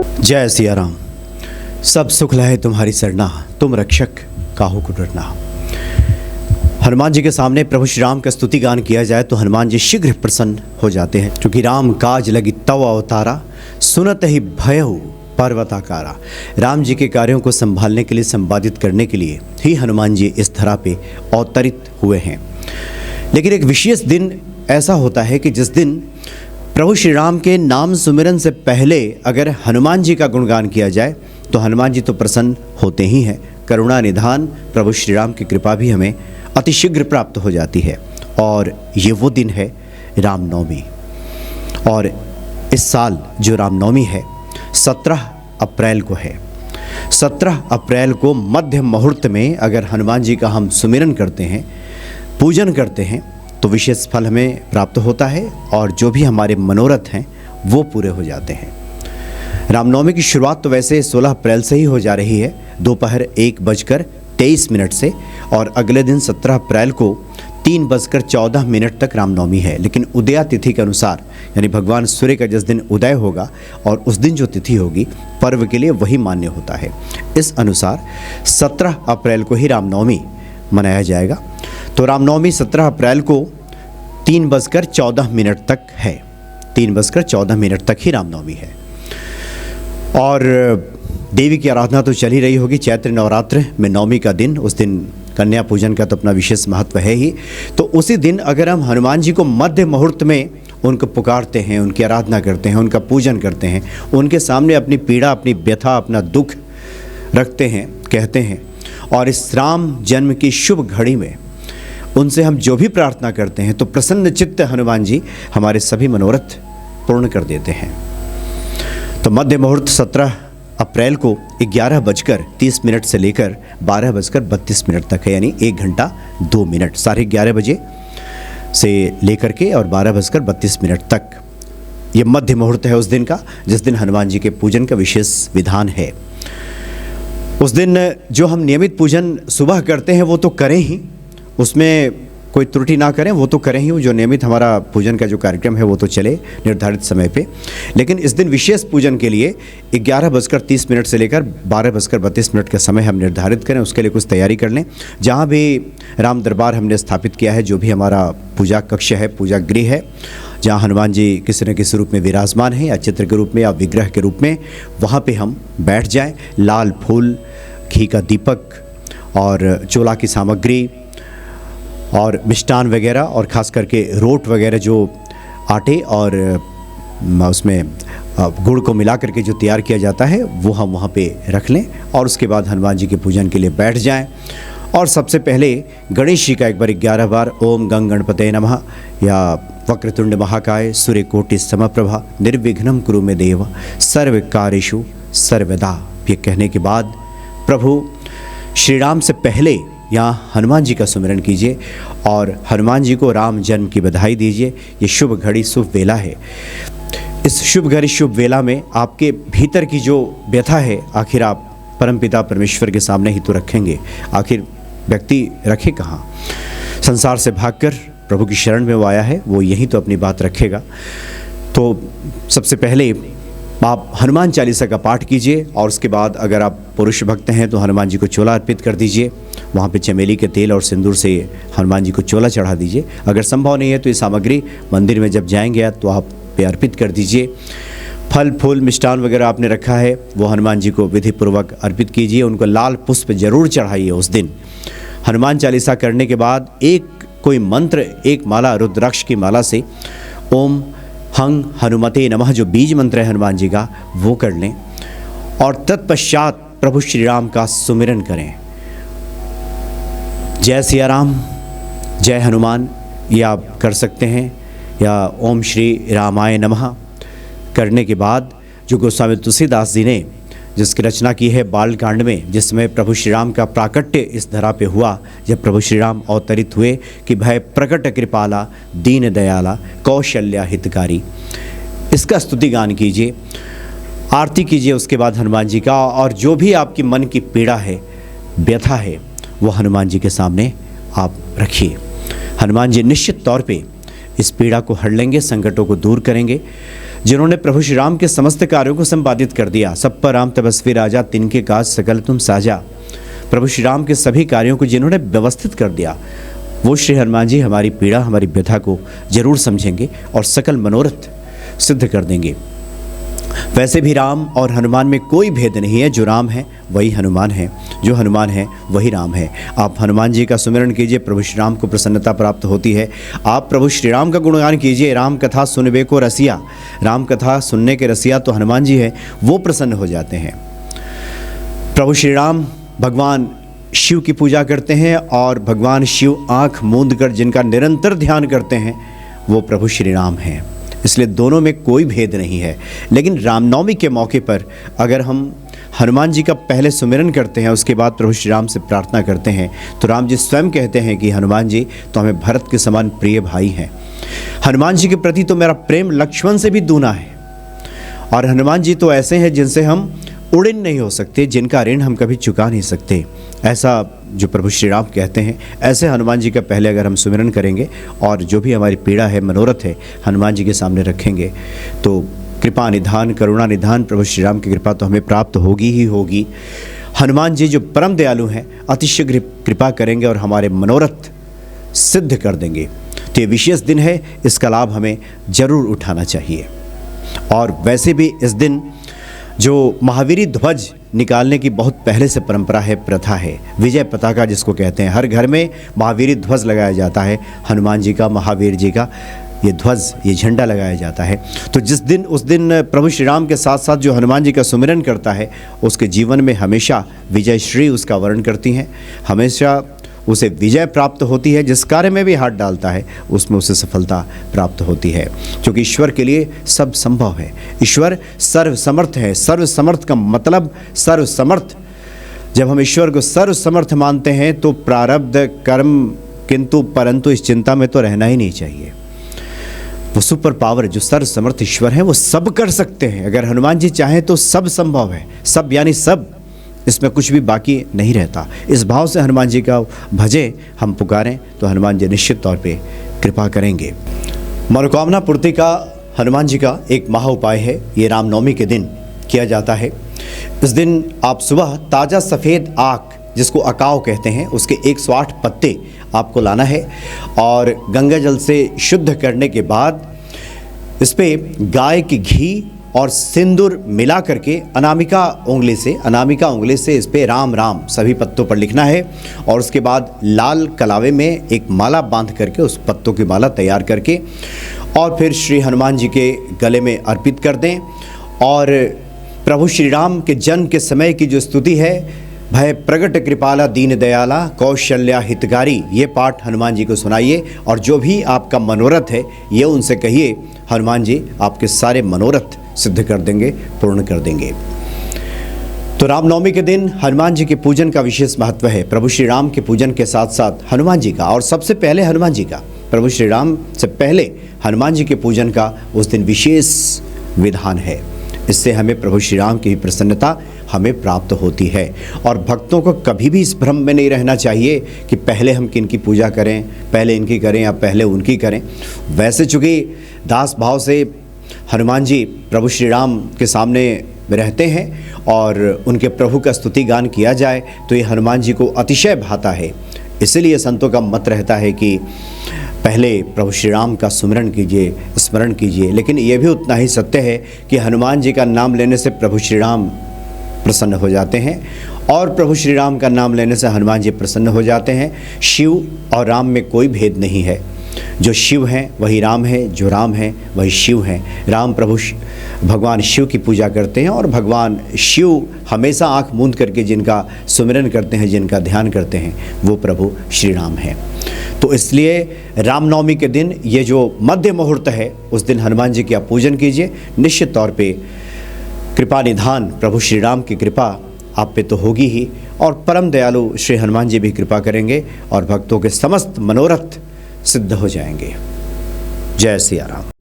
जय सिया राम। सब सुख लहे तुम्हारी सरना, तुम रक्षक काहू को डरना। हनुमान जी के सामने प्रभु श्री राम का स्तुति गान किया जाए तो हनुमान जी शीघ्र प्रसन्न हो जाते हैं, क्योंकि राम काज लगी तव अवतारा, सुनत ही भयहु पर्वताकारा। राम जी के कार्यों को संभालने के लिए, संपादित करने के लिए ही हनुमान जी इस धरा पे अवतरित हुए हैं। लेकिन एक विशेष दिन ऐसा होता है कि जिस दिन प्रभु श्री राम के नाम सुमिरन से पहले अगर हनुमान जी का गुणगान किया जाए तो हनुमान जी तो प्रसन्न होते ही हैं। करुणा निधान प्रभु श्री राम की कृपा भी हमें अतिशीघ्र प्राप्त हो जाती है। और ये वो दिन है रामनवमी। और इस साल जो रामनवमी है 17 अप्रैल को है। 17 अप्रैल को मध्य मुहूर्त में अगर हनुमान जी का हम सुमिरन करते हैं, पूजन करते हैं, तो विशेष फल हमें प्राप्त होता है और जो भी हमारे मनोरथ हैं वो पूरे हो जाते हैं। रामनवमी की शुरुआत तो वैसे 16 अप्रैल से ही हो जा रही है, दोपहर 1:23 से, और अगले दिन 17 अप्रैल को 3:14 तक रामनवमी है। लेकिन उदया तिथि के अनुसार, यानी भगवान सूर्य का जिस दिन उदय होगा और उस दिन जो तिथि होगी पर्व के लिए वही मान्य होता है। इस अनुसार 17 अप्रैल को ही रामनवमी मनाया जाएगा। तो रामनवमी 17 अप्रैल को 3:14 तक है। 3:14 तक ही रामनवमी है। और देवी की आराधना तो चल ही रही होगी। चैत्र नवरात्र में नवमी का दिन, उस दिन कन्या पूजन का तो अपना विशेष महत्व है ही। तो उसी दिन अगर हम हनुमान जी को मध्य मुहूर्त में उनको पुकारते हैं, उनकी आराधना करते हैं, उनका पूजन करते हैं, उनके सामने अपनी पीड़ा, अपनी व्यथा, अपना दुख रखते हैं, कहते हैं, और इस राम जन्म की शुभ घड़ी में उनसे हम जो भी प्रार्थना करते हैं तो प्रसन्न चित्त हनुमान जी हमारे सभी मनोरथ पूर्ण कर देते हैं। तो मध्य मुहूर्त 17 अप्रैल को 11:30 से लेकर 12:32 तक है, यानी 1 घंटा 2 मिनट, 11:30 बजे से लेकर के और 12:32 तक ये मध्य मुहूर्त है उस दिन का, जिस दिन हनुमान जी के पूजन का विशेष विधान है। उस दिन जो हम नियमित पूजन सुबह करते हैं वो तो करें ही, उसमें कोई त्रुटि ना करें, वो तो करें ही। जो नियमित हमारा पूजन का जो कार्यक्रम है वो तो चले निर्धारित समय पे। लेकिन इस दिन विशेष पूजन के लिए 11:30 से लेकर 12:32 का समय हम निर्धारित करें, उसके लिए कुछ तैयारी कर लें। जहाँ भी राम दरबार हमने स्थापित किया है, जो भी हमारा पूजा कक्ष है, पूजा गृह है, जहाँ हनुमान जी किसी न किसी रूप में विराजमान हैं, या चित्र के रूप में या विग्रह के रूप में, वहाँ पे हम बैठ जाएं। लाल फूल, घी का दीपक और चोला की सामग्री और मिष्टान वगैरह, और ख़ास करके रोट वगैरह जो आटे और उसमें गुड़ को मिला करके जो तैयार किया जाता है वो हम वहाँ पे रख लें। और उसके बाद हनुमान जी के पूजन के लिए बैठ जाएं। और सबसे पहले गणेश जी का एक बार 11 बार ओम गंग गणपते नमः या वक्रतुंड महाकाय सूर्यकोटि समप्रभा निर्विघ्नं कुरु मे देव सर्व कार्येषु सर्वदा, ये कहने के बाद प्रभु श्री राम से पहले यहाँ हनुमान जी का सुमिरन कीजिए और हनुमान जी को राम जन्म की बधाई दीजिए। ये शुभ घड़ी, शुभ वेला है। इस शुभ घड़ी, शुभ वेला में आपके भीतर की जो व्यथा है, आखिर आप परमपिता परमेश्वर के सामने ही तो रखेंगे। आखिर व्यक्ति रखे कहाँ? संसार से भागकर प्रभु की शरण में वो आया है, वो यहीं तो अपनी बात रखेगा। तो सबसे पहले आप हनुमान चालीसा का पाठ कीजिए, और उसके बाद अगर आप पुरुष भक्त हैं तो हनुमान जी को चोला अर्पित कर दीजिए। वहाँ पे चमेली के तेल और सिंदूर से हनुमान जी को चोला चढ़ा दीजिए। अगर संभव नहीं है तो ये सामग्री मंदिर में जब जाएंगे तो आप पे अर्पित कर दीजिए। फल फूल मिष्टान वगैरह आपने रखा है वो हनुमान जी को विधिपूर्वक अर्पित कीजिए। उनको लाल पुष्प जरूर चढ़ाइए उस दिन। हनुमान चालीसा करने के बाद एक कोई मंत्र, एक माला, रुद्राक्ष की माला से ओम हंग हनुमते नमः जो बीज मंत्र है हनुमान जी का, वो कर लें। और तत्पश्चात प्रभु श्री राम का सुमिरन करें। जय सिया राम, जय हनुमान, ये आप कर सकते हैं, या ओम श्री रामाय नमः करने के बाद जो गोस्वामी तुलसीदास जी ने जिसकी रचना की है बालकांड में, जिसमें प्रभु श्री राम का प्राकट्य इस धरा पे हुआ, जब प्रभु श्री राम अवतरित हुए कि भय प्रकट कृपाला दीन दयाला कौशल्या हितकारी, इसका स्तुति गान कीजिए, आरती कीजिए उसके बाद हनुमान जी का। और जो भी आपकी मन की पीड़ा है, व्यथा है, वो हनुमान जी के सामने आप रखिए। हनुमान जी निश्चित तौर पे इस पीड़ा को हर लेंगे, संकटों को दूर करेंगे। जिन्होंने प्रभु श्री राम के समस्त कार्यों को संपादित कर दिया, सब पर राम तपस्वी राजा, तिनके काज सकल तुम साजा। प्रभु श्री राम के सभी कार्यों को जिन्होंने व्यवस्थित कर दिया, वो श्री हनुमान जी हमारी पीड़ा, हमारी व्यथा को जरूर समझेंगे और सकल मनोरथ सिद्ध कर देंगे। वैसे भी राम और हनुमान में कोई भेद नहीं है। जो राम है वही हनुमान है, जो हनुमान है वही राम है। आप हनुमान जी का सुमिरन कीजिए, प्रभु श्री राम को प्रसन्नता प्राप्त होती है। आप प्रभु श्री राम का गुणगान कीजिए, राम कथा सुनबे को रसिया। राम कथा सुनने के रसिया तो हनुमान जी हैं, वो प्रसन्न हो जाते हैं। प्रभु श्री राम भगवान शिव की पूजा करते हैं और भगवान शिव आँख मूंद कर जिनका निरंतर ध्यान करते हैं वो प्रभु श्री राम हैं। इसलिए दोनों में कोई भेद नहीं है। लेकिन रामनवमी के मौके पर अगर हम हनुमान जी का पहले सुमिरन करते हैं, उसके बाद प्रभु श्री राम से प्रार्थना करते हैं, तो राम जी स्वयं कहते हैं कि हनुमान जी तो हमें भरत के समान प्रिय भाई हैं। हनुमान जी के प्रति तो मेरा प्रेम लक्ष्मण से भी दूना है। और हनुमान जी तो ऐसे हैं जिनसे हम उड़िन नहीं हो सकते, जिनका ऋण हम कभी चुका नहीं सकते। ऐसा जो प्रभु श्री राम कहते हैं, ऐसे हनुमान जी का पहले अगर हम सुमिरन करेंगे और जो भी हमारी पीड़ा है, मनोरथ है, हनुमान जी के सामने रखेंगे तो कृपा निधान, करुणा निधान प्रभु श्री राम की कृपा तो हमें प्राप्त होगी ही होगी। हनुमान जी जो परम दयालु हैं, अतिशीघ्र कृपा करेंगे और हमारे मनोरथ सिद्ध कर देंगे। तो ये विशेष दिन है, इसका लाभ हमें जरूर उठाना चाहिए। और वैसे भी इस दिन जो महावीरी ध्वज निकालने की बहुत पहले से परंपरा है, प्रथा है, विजय पताका जिसको कहते हैं। हर घर में महावीरी ध्वज लगाया जाता है, हनुमान जी का, महावीर जी का ये ध्वज, ये झंडा लगाया जाता है। तो जिस दिन, उस दिन प्रभु श्री राम के साथ साथ जो हनुमान जी का सुमिरन करता है, उसके जीवन में हमेशा विजय श्री उसका वर्ण करती हैं। हमेशा उसे विजय प्राप्त होती है। जिस कार्य में भी हाथ डालता है उसमें उसे सफलता प्राप्त होती है, क्योंकि ईश्वर के लिए सब संभव है। ईश्वर सर्वसमर्थ है। सर्वसमर्थ का मतलब सर्वसमर्थ। जब हम ईश्वर को सर्वसमर्थ मानते हैं तो प्रारब्ध कर्म, किंतु परंतु इस चिंता में तो रहना ही नहीं चाहिए। वो सुपर पावर जो सर्वसमर्थ ईश्वर है वो सब कर सकते हैं। अगर हनुमान जी चाहें तो सब संभव है। सब यानी सब, इसमें कुछ भी बाकी नहीं रहता। इस भाव से हनुमान जी का भजे, हम पुकारें तो हनुमान जी निश्चित तौर पे कृपा करेंगे। मनोकामना पूर्ति का हनुमान जी का एक महा उपाय है, ये रामनवमी के दिन किया जाता है। इस दिन आप सुबह ताज़ा सफ़ेद आक, जिसको अकाव कहते हैं, उसके 108 पत्ते आपको लाना है और गंगा जल से शुद्ध करने के बाद इस पर गाय की घी और सिंदूर मिला करके अनामिका उंगली से इस पे राम राम सभी पत्तों पर लिखना है। और उसके बाद लाल कलावे में एक माला बांध करके, उस पत्तों की माला तैयार करके और फिर श्री हनुमान जी के गले में अर्पित कर दें। और प्रभु श्री राम के जन्म के समय की जो स्तुति है, भय प्रगट कृपाला दीन दयाला कौशल्या हितकारी, ये पाठ हनुमान जी को सुनाइए। और जो भी आपका मनोरथ है ये उनसे कहिए, हनुमान जी आपके सारे मनोरथ सिद्ध कर देंगे, पूर्ण कर देंगे। तो रामनवमी के दिन हनुमान जी के पूजन का विशेष महत्व है। प्रभु श्री राम के पूजन के साथ साथ हनुमान जी का, और सबसे पहले हनुमान जी का, प्रभु श्री राम से पहले हनुमान जी के पूजन का उस दिन विशेष विधान है। इससे हमें प्रभु श्री राम की प्रसन्नता हमें प्राप्त होती है। और भक्तों को कभी भी इस भ्रम में नहीं रहना चाहिए कि पहले हम किनकी पूजा करें, पहले इनकी करें या पहले उनकी करें। वैसे चूँकि दास भाव से हनुमान जी प्रभु श्री राम के सामने रहते हैं और उनके प्रभु का स्तुति गान किया जाए तो ये हनुमान जी को अतिशय भाता है। इसीलिए संतों का मत रहता है कि पहले प्रभु श्री राम का सुमिरन कीजिए, स्मरण कीजिए। लेकिन ये भी उतना ही सत्य है कि हनुमान जी का नाम लेने से प्रभु श्री राम प्रसन्न हो जाते हैं और प्रभु श्री राम का नाम लेने से हनुमान जी प्रसन्न हो जाते हैं। शिव और राम में कोई भेद नहीं है। जो शिव हैं वही राम है, जो राम है वही शिव हैं। राम प्रभु भगवान शिव की पूजा करते हैं और भगवान शिव हमेशा आँख मूंद करके जिनका सुमिरन करते हैं, जिनका ध्यान करते हैं, वो प्रभु श्री राम हैं। तो इसलिए रामनवमी के दिन ये जो मध्य मुहूर्त है, उस दिन हनुमान जी की आप पूजन कीजिए। निश्चित तौर पे कृपा निधान प्रभु श्री राम की कृपा आप पे तो होगी ही, और परम दयालु श्री हनुमान जी भी कृपा करेंगे और भक्तों के समस्त मनोरथ सिद्ध हो जाएंगे। जय सिया राम।